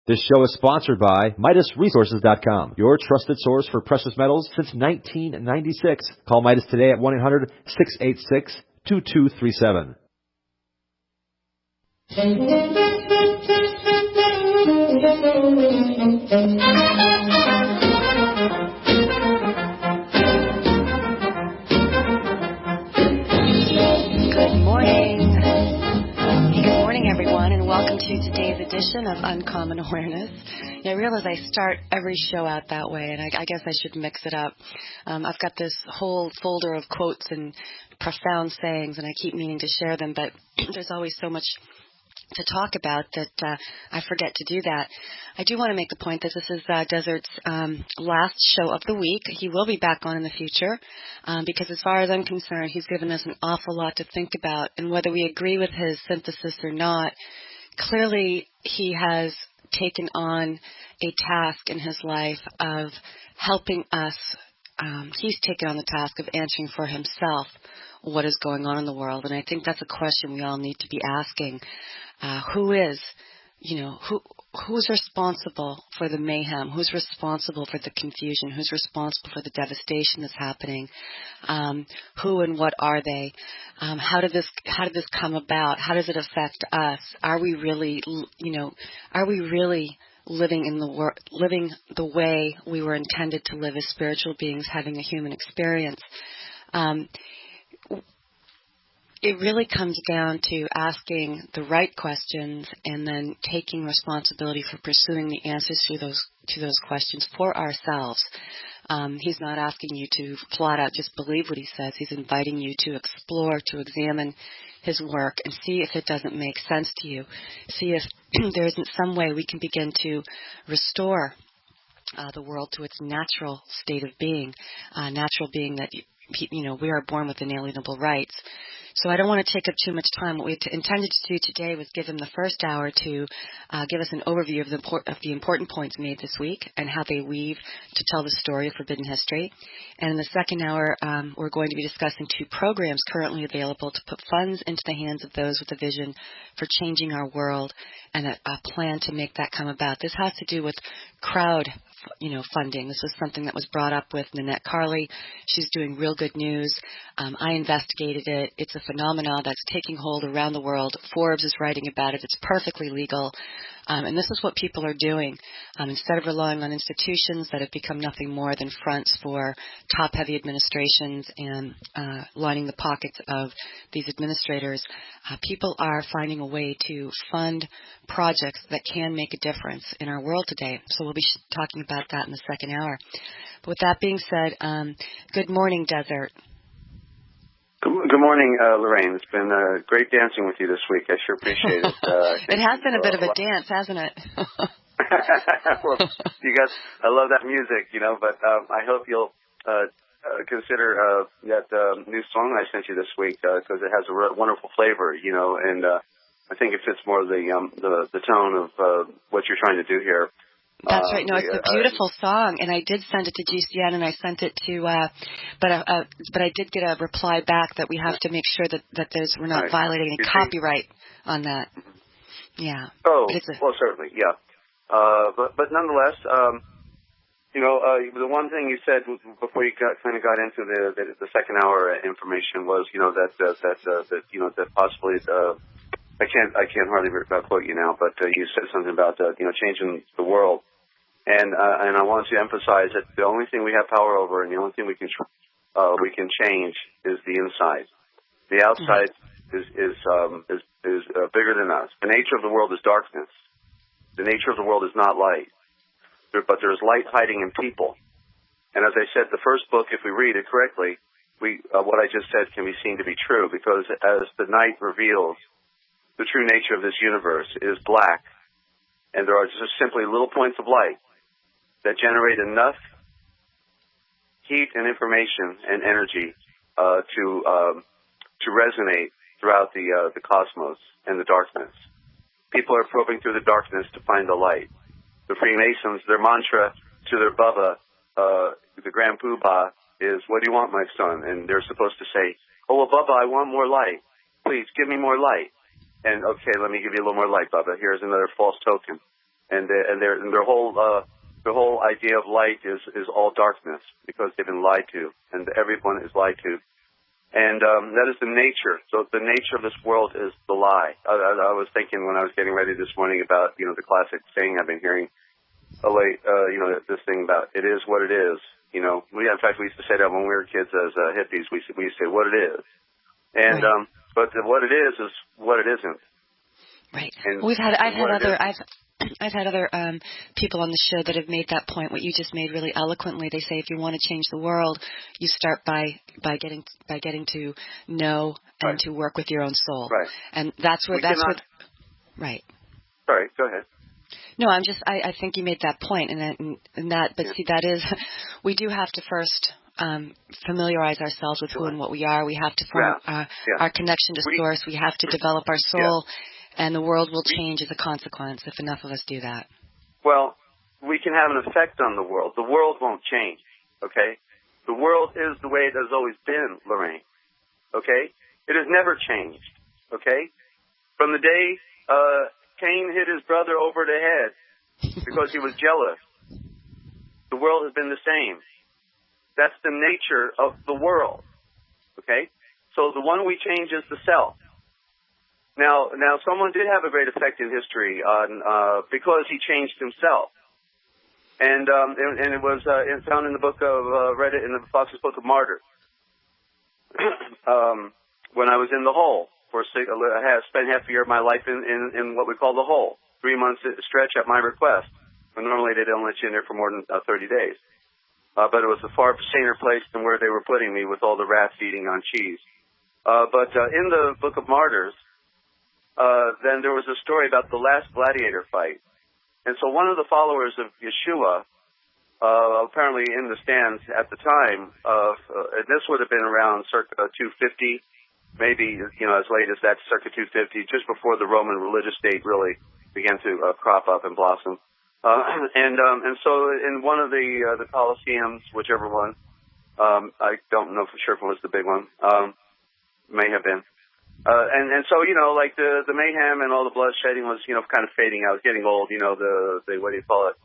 This show is sponsored by MidasResources.com, your trusted source for precious metals since 1996. Call Midas today at 1-800-686-2237. Good morning, everyone, and welcome to today's edition of Uncommon Awareness. I realize I start every show out that way, and I guess I should mix it up. I've got this whole folder of quotes and profound sayings, and I keep meaning to share them, but there's always so much to talk about that I forget to do that. I do want to make the point that this is Desert's last show of the week. He will be back on in the future because as far as I'm concerned, he's given us an awful lot to think about, and whether we agree with his synthesis or not, clearly he has taken on a task in his life of helping us. He's taken on the task of answering for himself what is going on in the world, and I think that's a question we all need to be asking. Who's responsible for the mayhem? Who's responsible for the confusion? Who's responsible for the devastation that's happening? Who and what are they? How did this come about? How does it affect us? Are we really living living the way we were intended to live as spiritual beings, having a human experience? It really comes down to asking the right questions and then taking responsibility for pursuing the answers to those questions for ourselves. He's not asking you to flat out just believe what he says. He's inviting you to explore, to examine his work and see if it doesn't make sense to you. See if there isn't some way we can begin to restore the world to its natural state of being, natural being that we are born with inalienable rights. So I don't want to take up too much time. What we intended to do today was give him the first hour to give us an overview of the important points made this week and how they weave to tell the story of forbidden history. And in the second hour, we're going to be discussing two programs currently available to put funds into the hands of those with a vision for changing our world and a plan to make that come about. This has to do with crowd funding. This was something that was brought up with Nanette Carley. She's doing real good news. I investigated it. It's a phenomenon that's taking hold around the world. Forbes is writing about it. It's perfectly legal. And this is what people are doing. Instead of relying on institutions that have become nothing more than fronts for top-heavy administrations and lining the pockets of these administrators, people are finding a way to fund projects that can make a difference in our world today. So we'll be talking about that in the second hour. But with that being said, good morning, Desert. Good morning, Lorraine. It's been great dancing with you this week. I sure appreciate it. It has been a bit of a dance, hasn't it? Well, I love that music, but I hope you'll consider that new song I sent you this week because it has a wonderful flavor, and I think it fits more the tone of what you're trying to do here. That's right. No, it's a beautiful song, and I did send it to GCN, and I sent it to, but I did get a reply back that we have to make sure that we're not violating any copyright on that. Yeah. Oh, well, certainly, yeah. But nonetheless, the one thing you said before you got into the second hour information was, that possibly I can't hardly quote you now, but you said something about changing the world, and I want to emphasize that the only thing we have power over and the only thing we can change is the inside. The outside is bigger than us. The nature of the world is darkness. The nature of the world is not light, but there's light hiding in people. And as I said, the first book, if we read it correctly, what I just said can be seen to be true because as the night reveals the true nature of this universe is black, and there are just simply little points of light that generate enough heat and information and energy to resonate throughout the cosmos and the darkness. People are probing through the darkness to find the light. The Freemasons, their mantra to their Baba, the Grand Poobah, is, "What do you want, my son?" And they're supposed to say, "Oh, well, Baba, I want more light. Please give me more light." And, okay, let me give you a little more light, Bubba. Here's another false token. and their whole idea of light is all darkness because they've been lied to, and everyone is lied to. And that is the nature. So the nature of this world is the lie. I was thinking when I was getting ready this morning about, the classic saying I've been hearing this thing about it is what it is. In fact, we used to say that when we were kids as hippies. We used to say what it is. And right. But what it is what it isn't. Right. And I've had other people on the show that have made that point. What you just made really eloquently. They say if you want to change the world, you start by getting to know and right. to work with your own soul. Right. And that's where right. Sorry, go ahead. No, I think you made that point, but see, that is, we do have to first familiarize ourselves with who and what we are. We have to form our connection to Source. We have to develop our soul. Yeah. And the world will change as a consequence if enough of us do that. Well, we can have an effect on the world. The world won't change, okay? The world is the way it has always been, Lorraine, okay? It has never changed, okay? From the day Cain hit his brother over the head because he was jealous, the world has been the same. That's the nature of the world, okay? So the one we change is the self. Now, someone did have a great effect in history on because he changed himself, and it was found in the book of read it in the Fox's Book of Martyrs. When I was in the hole I had spent half a year of my life in what we call the hole, 3 months stretch at my request. But normally they don't let you in there for more than 30 days. But it was a far saner place than where they were putting me with all the rats eating on cheese. But in the Book of Martyrs. Then there was a story about the last gladiator fight. And so one of the followers of Yeshua, apparently in the stands at the time, this would have been around circa 250, maybe, as late as that, circa 250, just before the Roman religious state really began to crop up and blossom. And so in one of the Colosseums, whichever one, I don't know for sure if it was the big one, may have been. And so, like the mayhem and all the blood shedding was, kind of fading out, getting old, the what do you call it?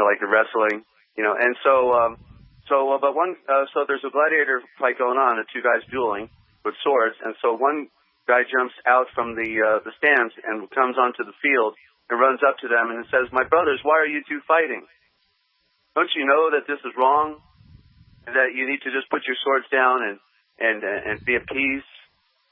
Like the wrestling, and so there's a gladiator fight going on, the two guys dueling with swords. And so one guy jumps out from the stands and comes onto the field and runs up to them and says, "My brothers, why are you two fighting? Don't you know that this is wrong? That you need to just put your swords down and be at peace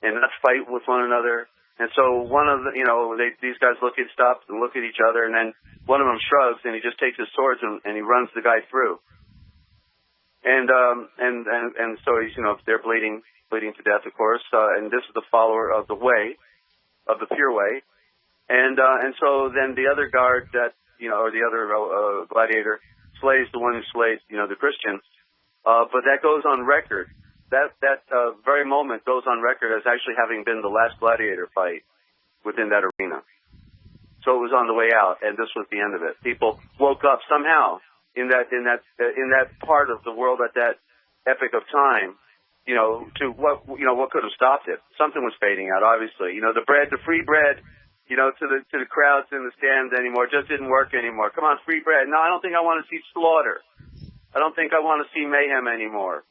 and not fight with one another?" And so one of these guys stop and look at each other, and then one of them shrugs and he just takes his swords and he runs the guy through. And so he's they're bleeding to death, of course. And this is the follower of the way, of the pure way. And so then the other guard or the other gladiator slays the one who slays the Christian. But that goes on record. That very moment goes on record as actually having been the last gladiator fight within that arena. So it was on the way out, and this was the end of it. People woke up somehow in that part of the world at that epoch of time, to what could have stopped it. Something was fading out, obviously. The free bread, to the crowds in the stands anymore just didn't work anymore. Come on, free bread. No, I don't think I want to see slaughter. I don't think I want to see mayhem anymore.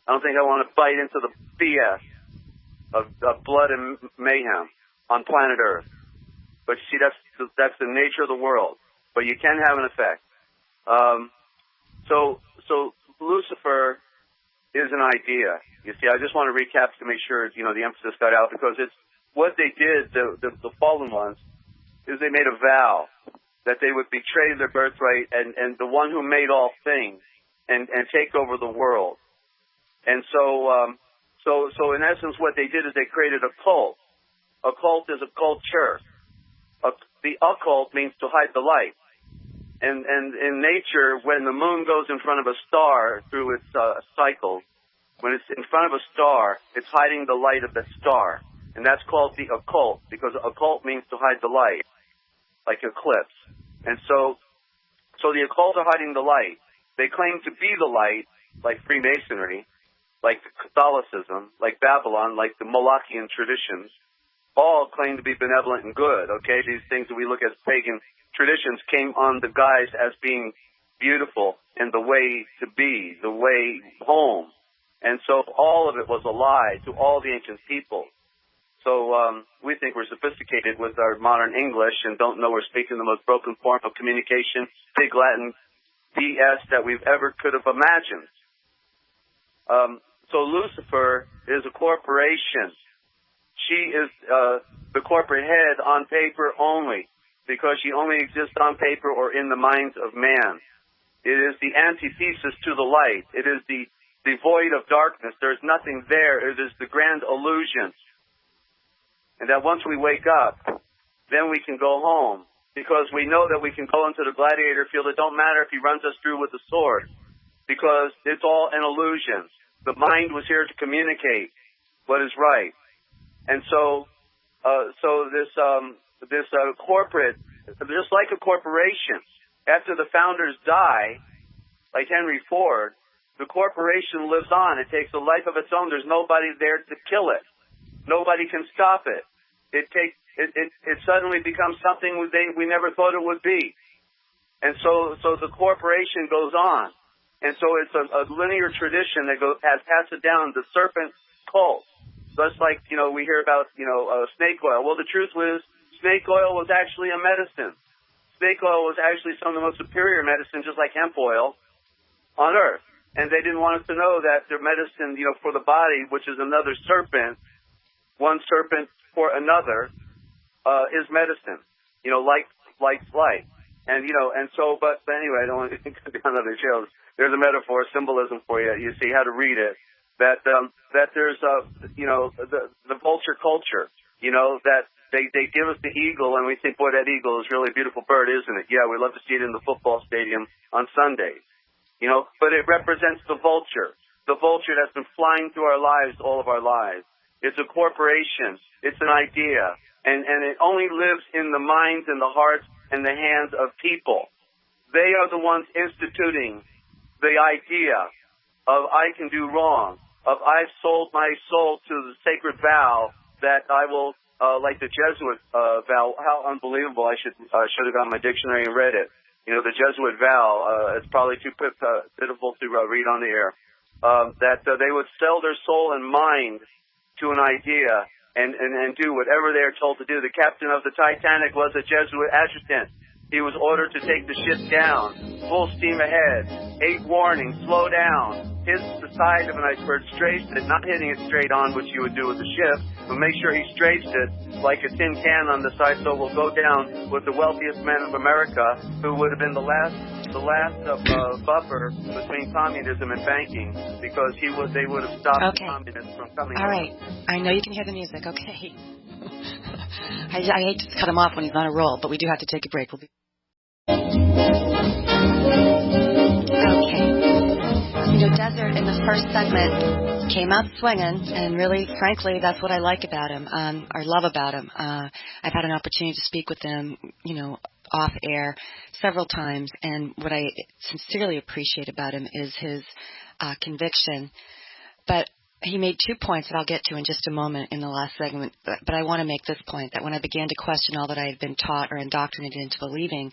I don't think I want to bite into the BS of blood and mayhem on planet Earth. But you see, that's the nature of the world. But you can have an effect. So Lucifer is an idea. You see, I just want to recap to make sure the emphasis got out, because it's what they did. The fallen ones is they made a vow that they would betray their birthright and the one who made all things and take over the world. And so in essence, what they did is they created a cult. A cult is a culture. The occult means to hide the light. And in nature, when the moon goes in front of a star through its cycle, when it's in front of a star, it's hiding the light of that star. And that's called the occult, because occult means to hide the light, like eclipse. And so the occult are hiding the light. They claim to be the light, like Freemasonry, like Catholicism, like Babylon, like the Malachian traditions. all claim to be benevolent and good, okay? These things that we look as pagan traditions came on the guise as being beautiful and the way to be, the way home. And so all of it was a lie to all the ancient people. So we think we're sophisticated with our modern English and don't know we're speaking the most broken form of communication, Pig Latin BS that we've ever could have imagined. So Lucifer is a corporation. She is the corporate head on paper only, because she only exists on paper or in the minds of man. It is the antithesis to the light. It is the void of darkness. There's nothing there. It is the grand illusion. And that once we wake up, then we can go home, because we know that we can go into the gladiator field. It don't matter if he runs us through with a sword, because it's all an illusion. The mind was here to communicate what is right. And so this corporate, just like a corporation, after the founders die, like Henry Ford, the corporation lives on. It takes a life of its own. There's nobody there to kill it. Nobody can stop it. It suddenly becomes something we never thought it would be. And so the corporation goes on. And so it's a linear tradition that has passed it down, the serpent cult. Just like, we hear about, snake oil. Well, the truth was, snake oil was actually a medicine. Snake oil was actually some of the most superior medicine, just like hemp oil, on earth. And they didn't want us to know that their medicine, for the body, which is another serpent, one serpent for another, is medicine. Like. And, but anyway, I don't want to go down other trails. There's a metaphor, symbolism for you. You see how to read it. That there's the vulture culture, that they give us the eagle and we think, boy, that eagle is really a beautiful bird, isn't it? Yeah, we love to see it in the football stadium on Sundays, but it represents the vulture that's been flying through our lives all of our lives. It's a corporation. It's an idea. And it only lives in the minds and the hearts and the hands of people. They are the ones instituting the idea of I can do wrong, of I've sold my soul to the sacred vow that I will, like the Jesuit vow. How unbelievable! I should have got my dictionary and read it. The Jesuit vow. It's probably too pitiful to read on the air. That they would sell their soul and mind to an idea and do whatever they are told to do. The captain of the Titanic was a Jesuit adjutant. He was ordered to take the ship down, full steam ahead, 8 warnings, slow down, hit the side of an iceberg, straighten it, not hitting it straight on, which you would do with the ship, but make sure he straightens it like a tin can on the side, so we'll go down with the wealthiest man of America, who would have been the last buffer between communism and banking, because they would have stopped the communists from coming. All right. I know you can hear the music. Okay. I hate to cut him off when he's on a roll, but we do have to take a break. Okay. Desert in the first segment came out swinging, and really, frankly, that's what I like about him, or love about him. I've had an opportunity to speak with him, off air several times, and what I sincerely appreciate about him is his conviction. But he made 2 points that I'll get to in just a moment in the last segment, but I want to make this point, that when I began to question all that I had been taught or indoctrinated into believing,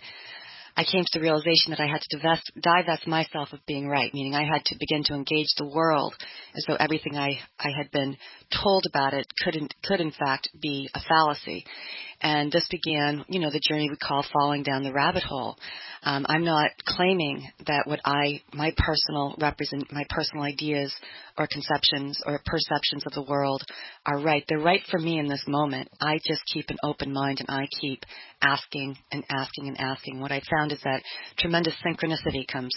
I came to the realization that I had to divest myself of being right, meaning I had to begin to engage the world as though everything I had been told about it could in fact be a fallacy. And this began, the journey we call falling down the rabbit hole. I'm not claiming that my personal ideas or conceptions or perceptions of the world are right. They're right for me in this moment. I just keep an open mind and I keep asking and asking and asking. What I found is that tremendous synchronicity comes,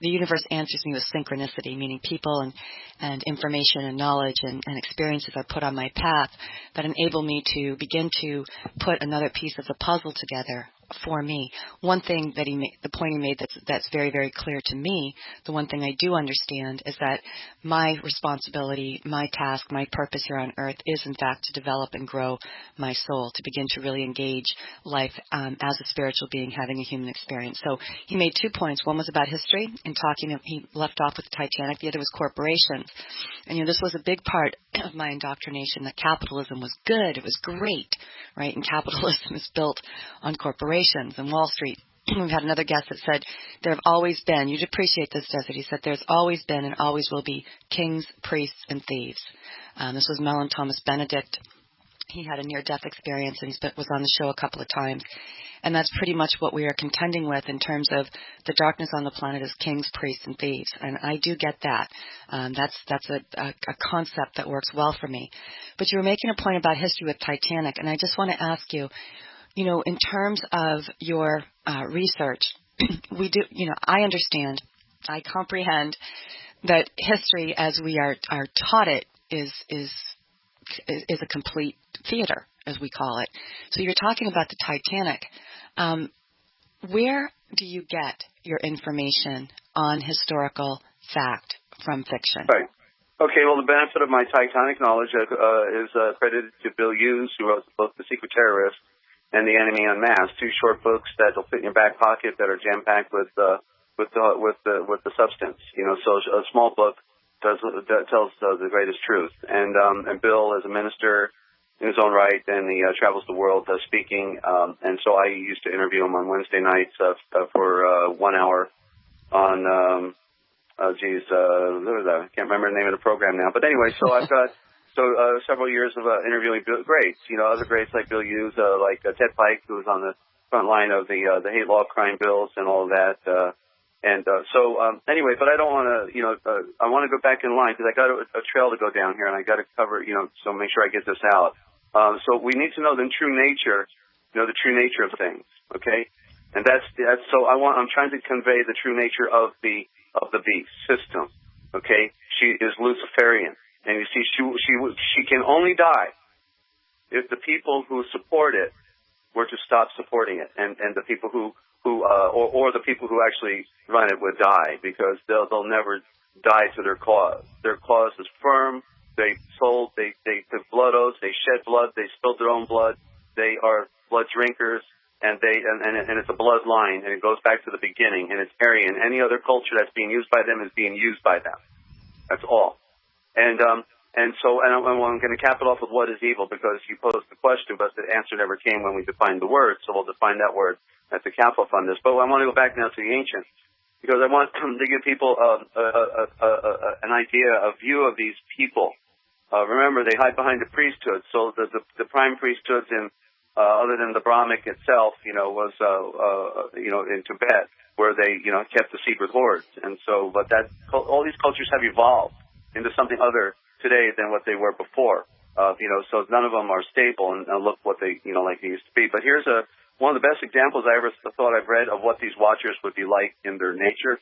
the universe answers me with synchronicity, meaning people and information and knowledge and experiences are put on my path that enable me to begin to put another piece of the puzzle together, for me. One thing that the point he made that's very, very clear to me, the one thing I do understand is that my responsibility, my task, my purpose here on earth is in fact to develop and grow my soul, to begin to really engage life as a spiritual being having a human experience. So he made 2 points. One was about history and he left off with the Titanic. The other was corporations. And this was a big part of my indoctrination, that capitalism was good, it was great, right? And capitalism is built on corporations and Wall Street. We've had another guest that said there have always been, you'd appreciate this, Desert, he said there's always been and always will be kings, priests, and thieves. This was Mellon Thomas Benedict. He had a near-death experience and was on the show a couple of times. And that's pretty much what we are contending with in terms of the darkness on the planet is kings, priests, and thieves. And I do get that. That's a concept that works well for me. But you were making a point about history with Titanic, and I just want to ask you, in terms of your research, we do, I understand, I comprehend that history as we are taught it is a complete theater, as we call it. So you're talking about the Titanic. Where do you get your information on historical fact from fiction? Right. Okay, well, the benefit of my Titanic knowledge is credited to Bill Hughes, who wrote the book The Secret Terrorist and The Enemy Unmasked, 2 short books that will fit in your back pocket that are jam-packed with the substance. So a small book tells the greatest truth. And Bill is a minister in his own right, and he travels the world speaking. And so I used to interview him on Wednesday nights for 1 hour on, I can't remember the name of the program now. But anyway, so I've got several years of interviewing greats, other greats like Bill Hughes, like Ted Pike, who was on the front line of the hate law crime bills and all of that. Anyway, but I don't want to, I want to go back in line because I got a trail to go down here and I got to cover, so make sure I get this out. So we need to know the true nature, the true nature of things. Okay. And I'm trying to convey the true nature of the beast system. Okay. She is Luciferian. And you see, she can only die if the people who support it were to stop supporting it, and the people or the people who actually run it would die, because they'll never die to their cause. Their cause is firm. They took blood oaths. They shed blood. They spilled their own blood. They are blood drinkers, and it's a bloodline, and it goes back to the beginning, and it's Aryan. Any other culture that's being used by them is being used by them. That's all. And I'm going to cap it off with what is evil, because you posed the question, but the answer never came when we defined the word. So we'll define that word at the cap off on this. But I want to go back now to the ancient, because I want to give people an idea, a view of these people. Remember, they hide behind the priesthood. So the prime priesthoods other than the Brahmic itself, was in Tibet, where they kept the secret lords. And so, but all these cultures have evolved into something other today than what they were before. So none of them are stable and look what they, like they used to be. But here's one of the best examples I ever thought I've read of what these watchers would be like in their nature.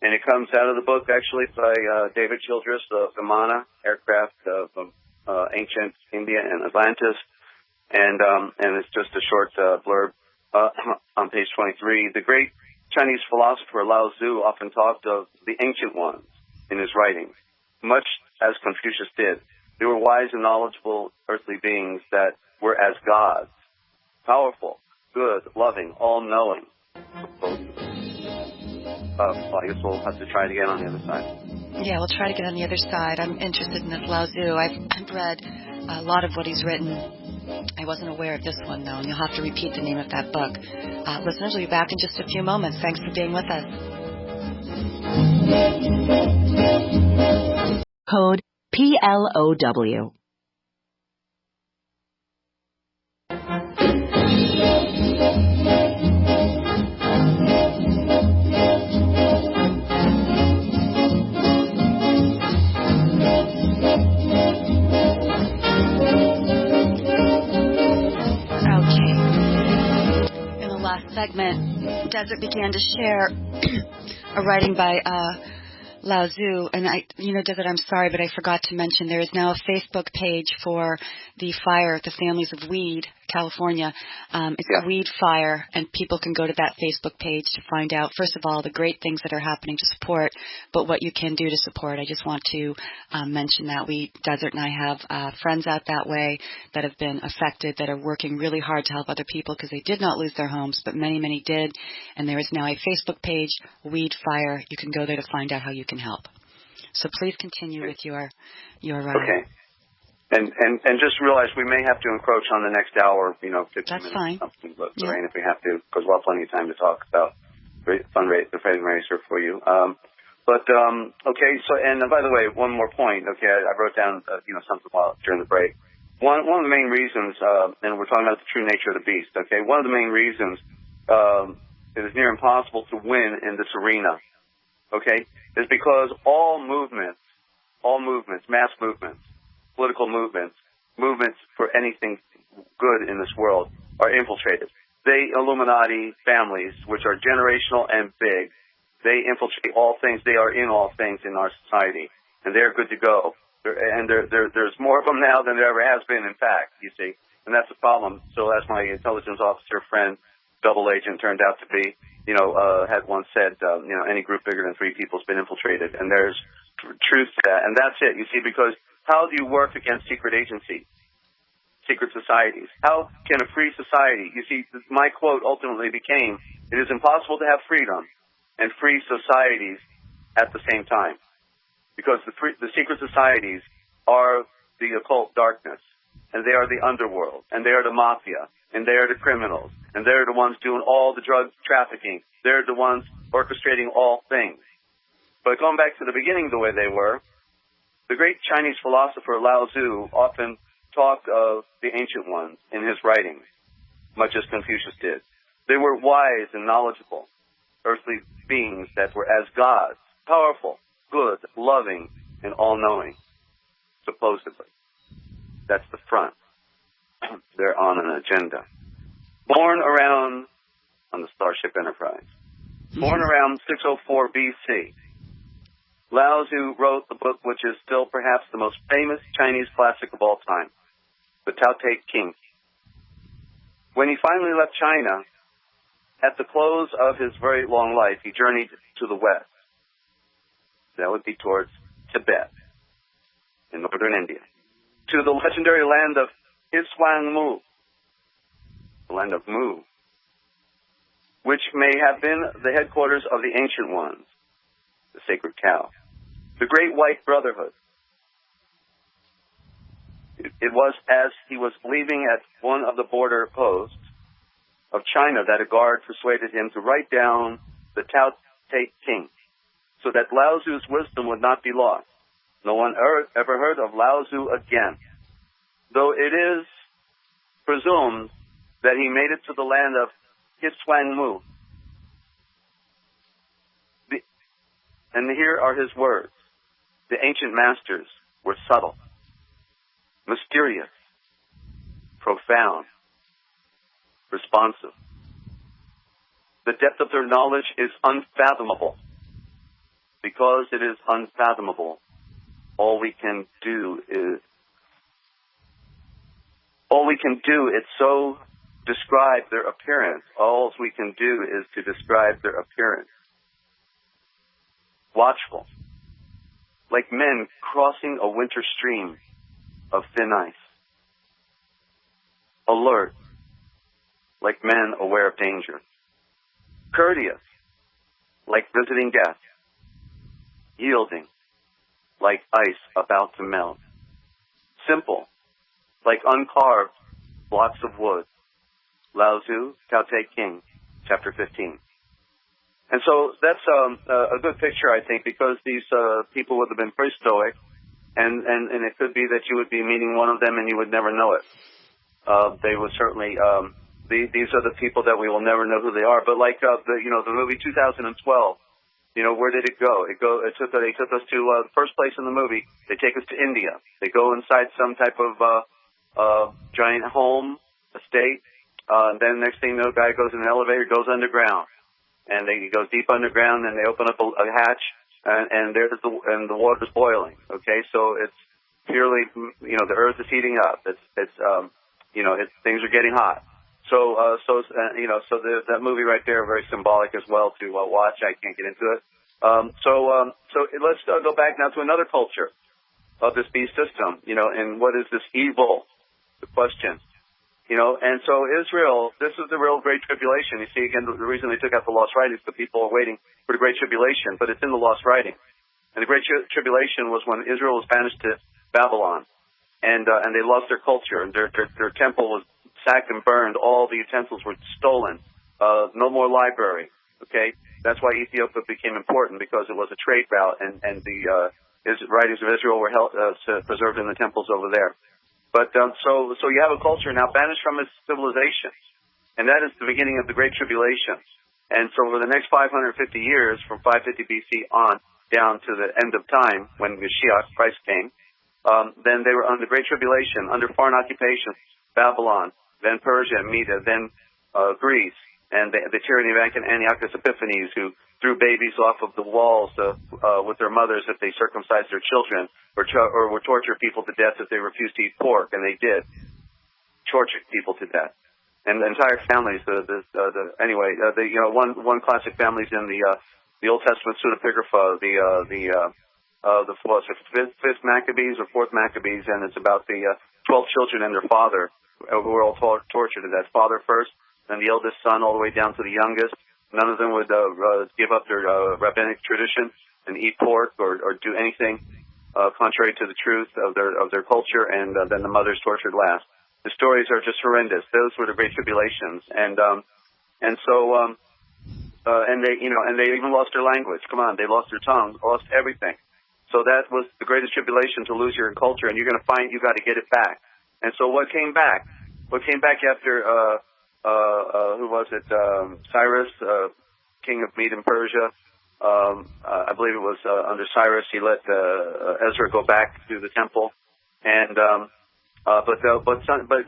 And it comes out of the book, actually, by David Childress, the Vimana aircraft from ancient India and Atlantis. And it's just a short blurb on page 23. The great Chinese philosopher Lao Tzu often talked of the ancient ones in his writings, much as Confucius did. They were wise and knowledgeable earthly beings that were as gods, powerful, good, loving, all-knowing. I guess we'll have to try it again on the other side. Yeah, we'll try to get on the other side. I'm interested in this Lao Tzu. I've read a lot of what he's written. I wasn't aware of this one, though, and you'll have to repeat the name of that book. Listeners, we'll be back in just a few moments. Thanks for being with us. Code PLOW. Segment, Desert began to share a writing by Lao Tzu, and Desert, I'm sorry, but I forgot to mention there is now a Facebook page for the Families of Weed California. It's Yeah. Weed Fire, and people can go to that Facebook page to find out, first of all, the great things that are happening to support, but what you can do to support. I just want to mention that Desert and I have friends out that way that have been affected, that are working really hard to help other people because they did not lose their homes, but many, many did. And there is now a Facebook page, Weed Fire. You can go there to find out how you can help. So please continue with your okay. And just realize we may have to encroach on the next hour, 15 That's minutes fine. or something, but Lorraine, if we have to, because we'll have plenty of time to talk about the fundraiser for you. Okay, so, and by the way, one more point, okay, I wrote down, something during the break. One of the main reasons, and we're talking about the true nature of the beast, okay, one of the main reasons it is near impossible to win in this arena, okay, is because all movements, mass movements, political movements for anything good in this world are infiltrated. They, Illuminati families, which are generational and big, they infiltrate all things. They are in all things in our society, and they're good to go. There's more of them now than there ever has been, in fact, you see, and that's the problem. So as my intelligence officer friend, double agent, turned out to be, had once said, any group bigger than 3 people has been infiltrated, and there's truth to that, and that's it, you see, because how do you work against secret agencies, secret societies? How can a free society, you see, my quote ultimately became, it is impossible to have freedom and free societies at the same time, because the secret societies are the occult darkness, and they are the underworld, and they are the mafia, and they are the criminals, and they're the ones doing all the drug trafficking. They're the ones orchestrating all things. But going back to the beginning the way they were, the great Chinese philosopher Lao Tzu often talked of the ancient ones in his writings, much as Confucius did. They were wise and knowledgeable, earthly beings that were as gods, powerful, good, loving, and all-knowing, supposedly. That's the front. They're on an agenda. Born around, on the Starship Enterprise, born around 604 BC, Lao Tzu wrote the book which is still perhaps the most famous Chinese classic of all time, The Tao Te Ching. When he finally left China, at the close of his very long life, he journeyed to the west. That would be towards Tibet, in northern India, to the legendary land of Hiswang-Mu, the land of Mu, which may have been the headquarters of the ancient ones, the sacred cow, the Great White Brotherhood. It was as he was leaving at one of the border posts of China that a guard persuaded him to write down the Tao Te Ching, so that Lao Tzu's wisdom would not be lost. No one ever heard of Lao Tzu again, though it is presumed that he made it to the land of Hiswang-Mu. And here are his words. The ancient masters were subtle, mysterious, profound, responsive. The depth of their knowledge is unfathomable. Because it is unfathomable, all we can do is so describe their appearance. All we can do is to describe their appearance. Watchful, like men crossing a winter stream of thin ice. Alert, like men aware of danger. Courteous, like visiting guests. Yielding, like ice about to melt. Simple, like uncarved blocks of wood. Lao Tzu, Tao Te Ching, chapter 15. And so that's a good picture, I think, because these people would have been pretty stoic, and it could be that you would be meeting one of them and you would never know it. They would certainly, these are the people that we will never know who they are. But like the movie 2012, where did it go? They took us to the first place in the movie. They take us to India. They go inside some type of giant home, estate. Then next thing you know, the guy goes in an elevator, goes underground. And he goes deep underground, and they open up a hatch, and the water's boiling. Okay, so it's purely, the earth is heating up. It's things are getting hot. So that movie right there, very symbolic as well to watch. I can't get into it. So let's go back now to another culture of this beast system, and what is this evil? The question, and so Israel, this is the real Great Tribulation. You see, again, the reason they took out the lost writings, the people are waiting for the Great Tribulation, but it's in the lost writing. And the Great Tribulation was when Israel was banished to Babylon, and they lost their culture, and their temple was sacked and burned. All the utensils were stolen. No more library. Okay, that's why Ethiopia became important, because it was a trade route, and the writings of Israel were preserved in the temples over there. But so you have a culture now banished from its civilization, and that is the beginning of the Great Tribulation. And so for the next 550 years, from 550 BC on down to the end of time, when Mashiach, Christ, came, then they were under the Great Tribulation, under foreign occupation, Babylon, then Persia and Media, then Greece, and the tyranny of Antiochus Epiphanes, who threw babies off of the walls with their mothers if they circumcised their children, or would torture people to death if they refused to eat pork, and they did. Tortured people to death. And entire families, one classic family's in the Old Testament pseudepigrapha, the fifth Maccabees or fourth Maccabees, and it's about the 12 children and their father who were all tortured to death. Father first, then the eldest son, all the way down to the youngest. None of them would give up their rabbinic tradition and eat pork or do anything contrary to the truth of their culture, and then the mother's tortured last. The stories are just horrendous. Those were the Great Tribulations, and they even lost their language. Come on, they lost their tongue, lost everything. So that was the greatest tribulation, to lose your culture, and you're going to find you got to get it back. And so what came back? What came back after who was it? Cyrus, king of Mede and Persia. I believe it was under Cyrus. He let Ezra go back to the temple, and but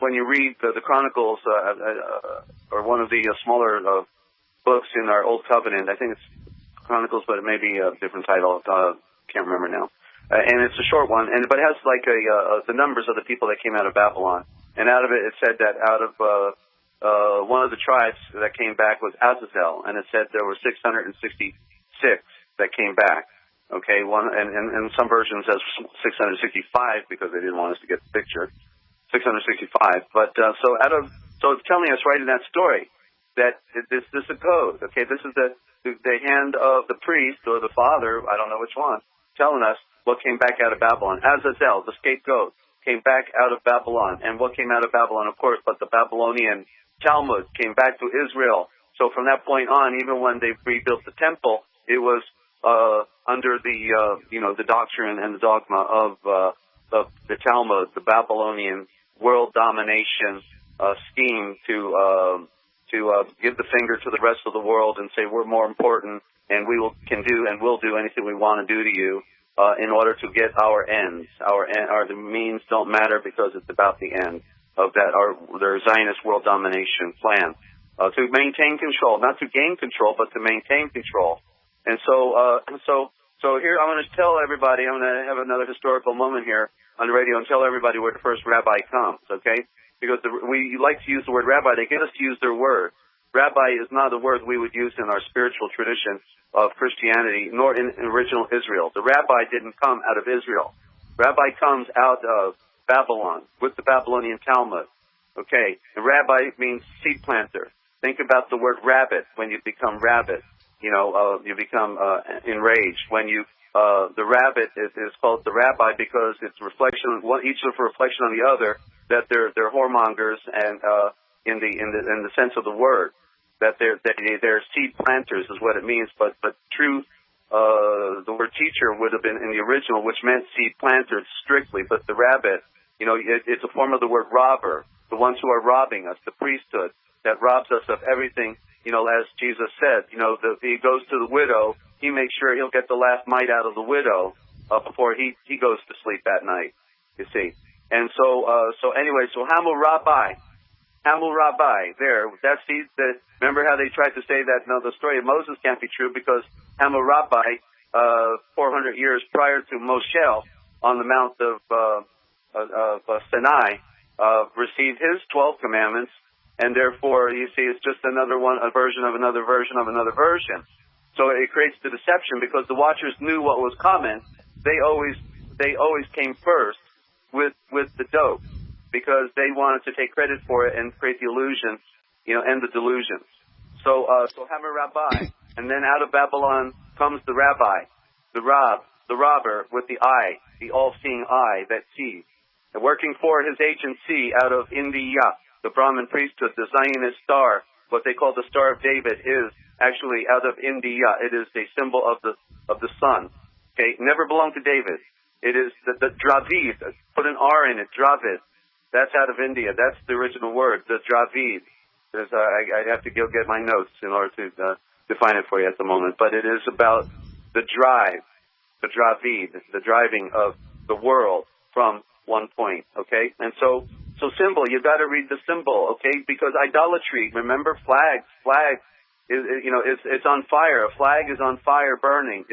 when you read the Chronicles, or one of the smaller books in our Old Covenant, I think it's Chronicles, but it may be a different title. Can't remember now. And it's a short one, but it has like the numbers of the people that came out of Babylon. And out of it, it said that out of one of the tribes that came back was Azazel, and it said there were 666 that came back. Okay, and some versions says 665 because they didn't want us to get the picture. 665, but so it's telling us right in that story that this is a code. Okay, this is the hand of the priest or the father, I don't know which one, telling us what came back out of Babylon. Azazel, the scapegoat, came back out of Babylon. And what came out of Babylon, of course, but the Babylonian Talmud came back to Israel. So from that point on, even when they rebuilt the temple, it was under the doctrine and the dogma of the Talmud, the Babylonian world domination scheme to give the finger to the rest of the world and say we're more important and can do and will do anything we want to do to you in order to get our ends. The means don't matter because it's about the end of their Zionist world domination plan to maintain control, not to gain control, but to maintain control. And so here I'm going to tell everybody. I'm going to have another historical moment here on the radio and tell everybody where the first rabbi comes. Okay. Because we like to use the word rabbi. They get us to use their word. Rabbi is not a word we would use in our spiritual tradition of Christianity, nor in original Israel. The rabbi didn't come out of Israel. Rabbi comes out of Babylon with the Babylonian Talmud. Okay, the rabbi means seed planter. Think about the word rabbit. When you become rabbit, you become enraged. When the rabbit is called the rabbi because it's reflection. Each of a reflection on the other. That they're whoremongers, and in the sense of the word, that they're seed planters is what it means. But true, the word teacher would have been in the original, which meant seed planters strictly. But the rabbit, it's a form of the word robber. The ones who are robbing us, the priesthood that robs us of everything. As Jesus said, he goes to the widow, he makes sure he'll get the last mite out of the widow before he goes to sleep that night. You see. And so Hammurabi, there, that's remember how they tried to say that, no, the story of Moses can't be true because Hammurabi, 400 years prior to Moshe on the Mount of Sinai, received his 12 commandments, and therefore, you see, it's just another one, a version of another version of another version. So it creates the deception because the watchers knew what was coming. They always came first with the dope because they wanted to take credit for it and create the illusion, end the delusions. So Hammurabi, and then out of Babylon comes the rabbi, the robber with the eye, the all-seeing eye that sees. And working for his agency out of India, the Brahmin priesthood, the Zionist star, what they call the Star of David, is actually out of India. It is a symbol of the sun. Okay, never belonged to David. It is the Dravid. Put an R in it, Dravid. That's out of India. That's the original word, the Dravid. I'd have to go get my notes in order to define it for you at the moment. But it is about the drive, the Dravid, the driving of the world from one point. Okay, and so symbol. You got to read the symbol. Okay, because idolatry. Remember, flag is it's on fire. A flag is on fire, burning.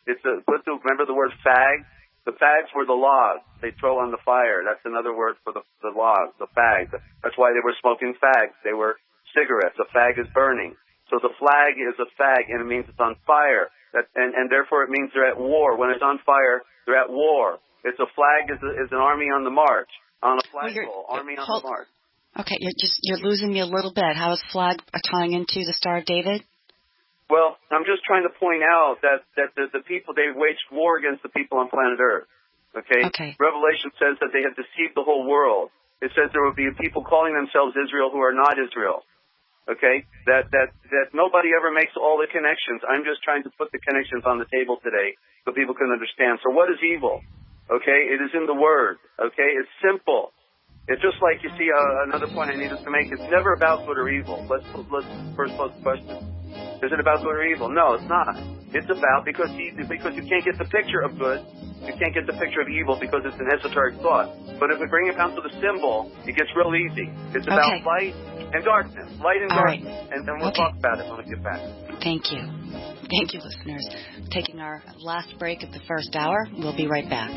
Remember the word fag. The fags were the logs they throw on the fire. That's another word for the logs, the fags. That's why they were smoking fags. They were cigarettes. A fag is burning. So the flag is a fag, and it means it's on fire. And therefore it means they're at war. When it's on fire, they're at war. It's a flag is an army on the march, on a flagpole, army on the march. Okay, you're losing me a little bit. How is flag tying into the Star of David? Well, I'm just trying to point out that the people, they waged war against the people on planet Earth. Okay? Revelation says that they have deceived the whole world. It says there will be people calling themselves Israel who are not Israel. Okay? That nobody ever makes all the connections. I'm just trying to put the connections on the table today so people can understand. So what is evil? Okay? It is in the Word. Okay? It's simple. It's just like, you see, another point I needed to make. It's never about good or evil. Let's first pose the question. Is it about good or evil? No, it's not. It's about because you can't get the picture of good, you can't get the picture of evil because it's an esoteric thought. But if we bring it down to the symbol, it gets real easy. It's about light and darkness. Light and darkness. Right. And then we'll talk about it when we get back. Thank you. Thank you, listeners. Taking our last break at the first hour. We'll be right back.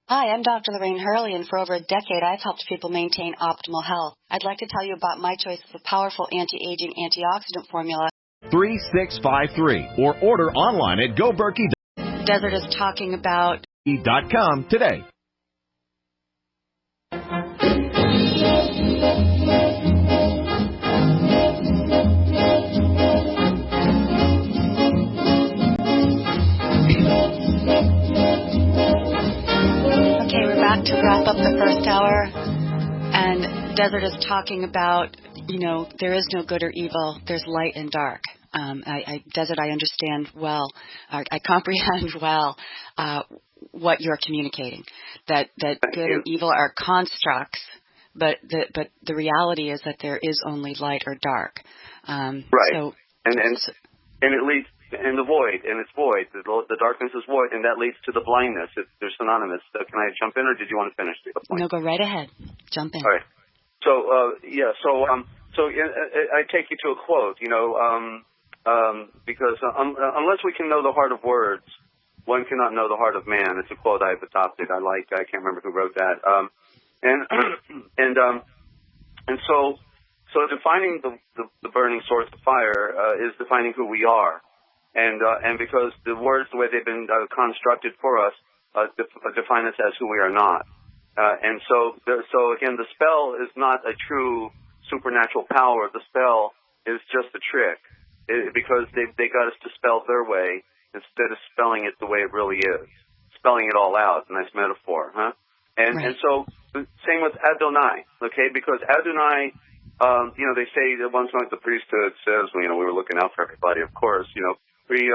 Hi, I'm Dr. Lorraine Hurley, and for over a decade, I've helped people maintain optimal health. I'd like to tell you about my choice of a powerful anti-aging antioxidant formula, 3653, or order online at goberkey.com. Desert is talking about today. To wrap up the first hour, and Desert is talking about, there is no good or evil, there's light and dark. Desert, I understand well, I comprehend well what you're communicating, that good and evil are constructs, but the reality is that there is only light or dark. Right. So, and it leads. And the void, and it's void. The darkness is void, and that leads to the blindness. They're synonymous. Can I jump in, or did you want to finish the point? No, go right ahead. Jump in. All right. So I take you to a quote, because unless we can know the heart of words, one cannot know the heart of man. It's a quote I've adopted. I can't remember who wrote that. So defining the burning source of fire is defining who we are. And because the words, the way they've been constructed for us, define us as who we are not. And so again, the spell is not a true supernatural power. The spell is just a trick, because they got us to spell their way instead of spelling it the way it really is. Spelling it all out, a nice metaphor, huh? And so same with Adonai, okay? Because Adonai, they say that once like the priesthood says, we were looking out for everybody, of course, We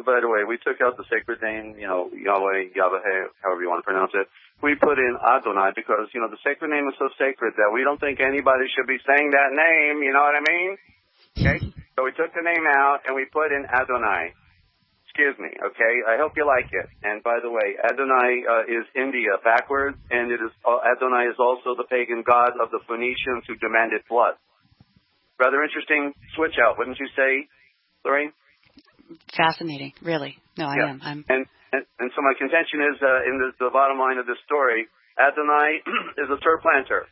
by the way, we took out the sacred name, Yahweh, however you want to pronounce it. We put in Adonai because, the sacred name is so sacred that we don't think anybody should be saying that name, you know what I mean? Okay? So we took the name out and we put in Adonai. Excuse me, okay? I hope you like it. And by the way, Adonai is India backwards, and Adonai is also the pagan god of the Phoenicians who demanded blood. Rather interesting switch out, wouldn't you say, Lorraine? Fascinating, really. No, I am. And so my contention is, in the bottom line of this story, Adonai is a surplanter.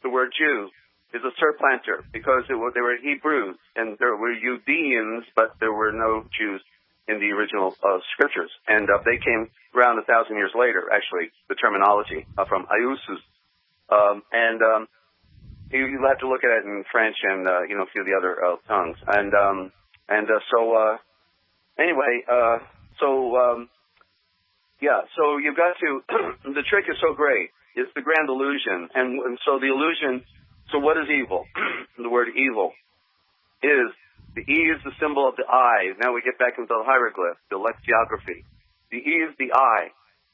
The word Jew is a surplanter because they were Hebrews and there were Judeans, but there were no Jews in the original scriptures. And they came around 1,000 years later, actually, the terminology from Iusus. You'll have to look at it in French and, a few of the other tongues. So you've got to, the trick is so great. It's the grand illusion. And so the illusion, so what is evil? The word evil is, the E is the symbol of the eye. Now we get back into the hieroglyph, the lexicography. The E is the eye.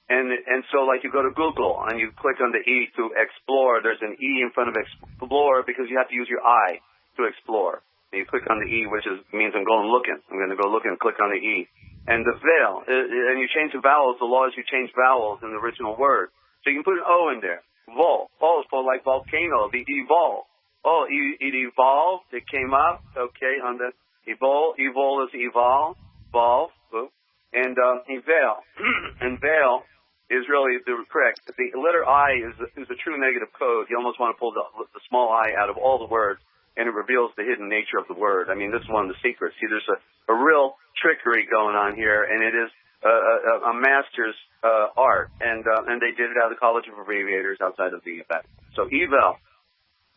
And so like you go to Google and you click on the E to explore, there's an E in front of explore because you have to use your eye to explore. And you click on the E, which means I'm going looking. I'm going to go looking and click on the E. And the veil, and you change the vowels. The law is you change vowels in the original word. So you can put an O in there. Vol. Vol is for like volcano, the evolve. Oh, it evolved. It came up. Okay, on the evol. Evol is evolve. Volve. And eval. And veil is really the correct. The letter I is a true negative code. You almost want to pull the small I out of all the words, and it reveals the hidden nature of the word. I mean, this is one of the secrets. See, there's a real trickery going on here, and it is a master's art, and they did it out of the College of Abbreviators outside of the Vatican. So eval,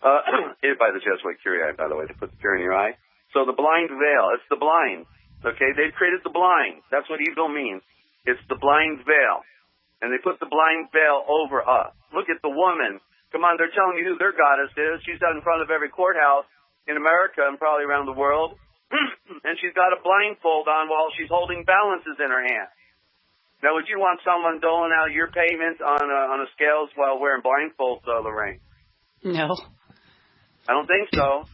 by the Jesuit Curie, by the way, to put the cure in your eye. So the blind veil, it's the blind. Okay, they've created the blind. That's what evil means. It's the blind veil. And they put the blind veil over us. Look at the woman. Come on, they're telling you who their goddess is. She's out in front of every courthouse in America and probably around the world. And she's got a blindfold on while she's holding balances in her hand. Now, would you want someone doling out your payment on a scales while wearing blindfolds, Lorraine? No. I don't think so.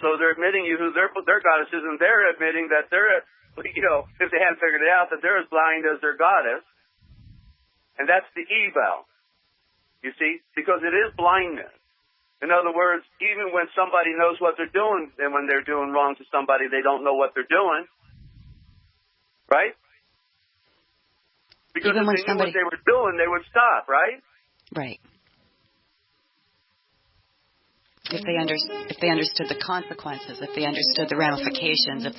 So they're admitting you who their goddess is, and they're admitting that they're, if they haven't figured it out, that they're as blind as their goddess. And that's the evil, you see, because it is blindness. In other words, even when somebody knows what they're doing, and when they're doing wrong to somebody, they don't know what they're doing, right? Because even if they knew what they were doing, they would stop, right? Right. If they understood the consequences, if they understood the ramifications, if